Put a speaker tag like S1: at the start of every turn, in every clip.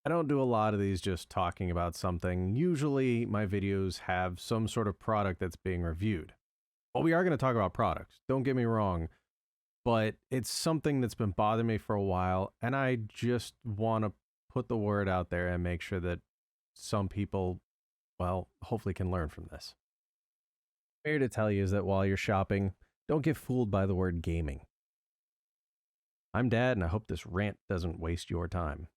S1: I don't do a lot of these just talking about something. Usually my videos have some sort of product that's being reviewed. Well, we are going to talk about products, don't get me wrong, but it's something that's been bothering me for a while, and I just want to put the word out there and make sure that some people, well, hopefully can learn from this. What I'm here to tell you is that while you're shopping, don't get fooled by the word gaming. I'm Dad, and I hope this rant doesn't waste your time.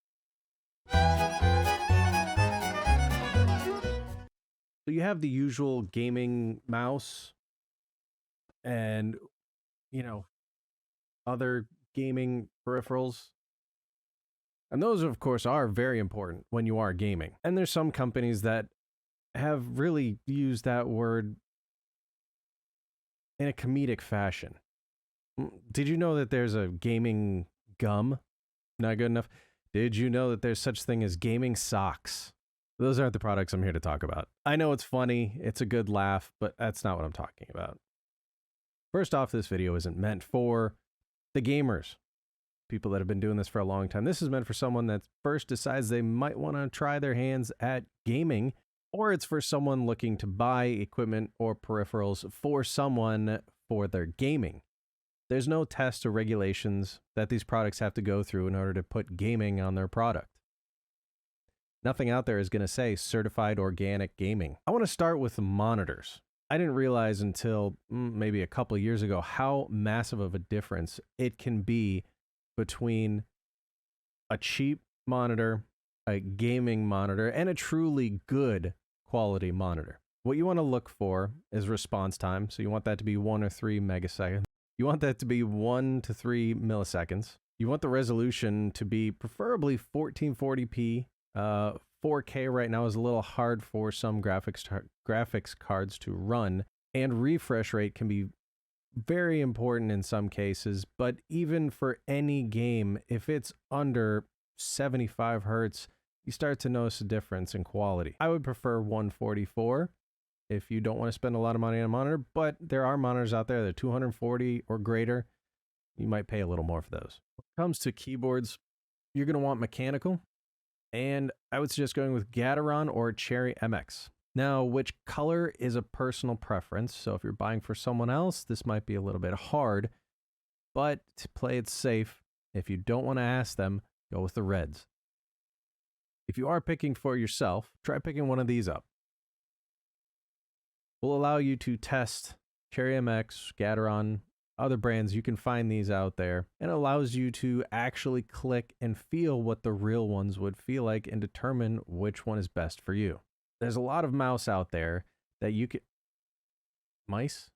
S1: So you have the usual gaming mouse and, other gaming peripherals. And those, of course, are very important when you are gaming. And there's some companies that have really used that word in a comedic fashion. Did you know that there's a gaming gum? Not good enough? Did you know that there's such thing as gaming socks? Those aren't the products I'm here to talk about. I know it's funny, it's a good laugh, but that's not what I'm talking about. First off, this video isn't meant for the gamers, people that have been doing this for a long time. This is meant for someone that first decides they might want to try their hands at gaming, or it's for someone looking to buy equipment or peripherals for someone for their gaming. There's no tests or regulations that these products have to go through in order to put gaming on their product. Nothing out there is going to say certified organic gaming. I want to start with monitors. I didn't realize until maybe a couple of years ago how massive of a difference it can be between a cheap monitor, a gaming monitor, and a truly good quality monitor. What you want to look for is response time. So you want that to be 1 or 3 megaseconds. You want that to be 1 to 3 milliseconds. You want the resolution to be preferably 1440p. 4K right now is a little hard for some graphics cards to run, and refresh rate can be very important in some cases, but even for any game, if it's under 75 hertz, you start to notice a difference in quality. I would prefer 144 if you don't want to spend a lot of money on a monitor, but there are monitors out there that are 240 or greater. You might pay a little more for those. When it comes to keyboards, you're going to want mechanical. And I would suggest going with Gateron or Cherry MX. Now, which color is a personal preference, so if you're buying for someone else, this might be a little bit hard, but to play it safe, if you don't want to ask them, go with the reds. If you are picking for yourself, try picking one of these up. We'll allow you to test Cherry MX, Gateron, other brands. You can find these out there, and it allows you to actually click and feel what the real ones would feel like and determine which one is best for you. There's a lot of mouse out there that you can... Mouses?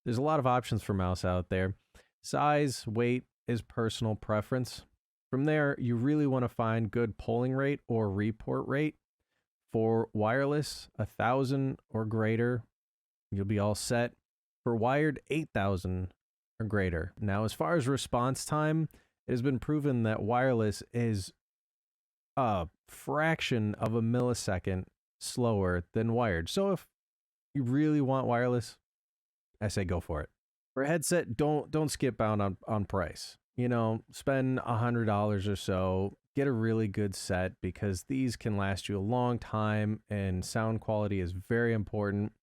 S1: There's a lot of options for mouse out there. Size, weight is personal preference. From there, you really want to find good polling rate or report rate. For wireless, 1,000 or greater, you'll be all set. For wired, 8,000 or greater. Now, as far as response time, it has been proven that wireless is a fraction of a millisecond slower than wired. So if you really want wireless, I say go for it. For a headset, don't skip out on price. Spend $100 or so. Get a really good set because these can last you a long time, and sound quality is very important.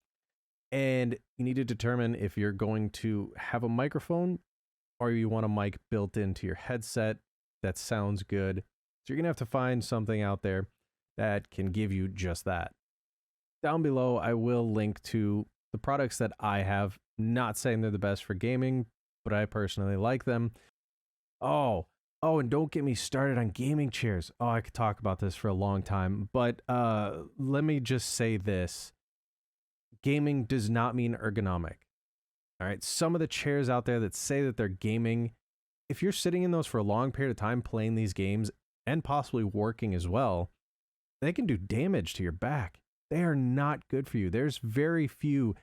S1: And you need to determine if you're going to have a microphone or you want a mic built into your headset that sounds good. So you're going to have to find something out there that can give you just that. Down below, I will link to the products that I have. Not saying they're the best for gaming, but I personally like them. Oh, and don't get me started on gaming chairs. Oh, I could talk about this for a long time, but let me just say this. Gaming does not mean ergonomic. All right, some of the chairs out there that say that they're gaming, if you're sitting in those for a long period of time playing these games and possibly working as well, they can do damage to your back. They are not good for you. There's very few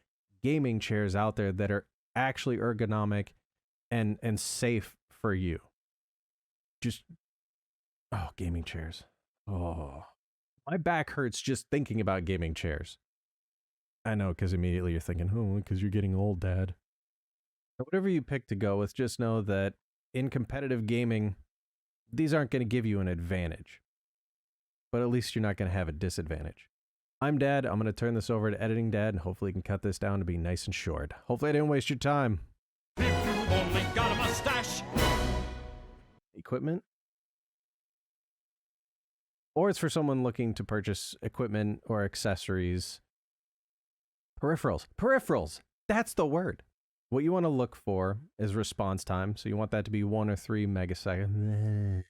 S1: gaming chairs out there that are actually ergonomic and safe for you. Gaming chairs. Oh, my back hurts just thinking about gaming chairs. I know, because immediately you're thinking, because you're getting old, Dad. Whatever you pick to go with, just know that in competitive gaming, these aren't going to give you an advantage. But at least you're not going to have a disadvantage. I'm Dad. I'm going to turn this over to Editing Dad, and hopefully he can cut this down to be nice and short. Hopefully I didn't waste your time.
S2: If you only got a mustache.
S1: Equipment? Or it's for someone looking to purchase equipment or accessories. Peripherals. Peripherals! That's the word. What you want to look for is response time. So you want that to be 1 or 3 megaseconds.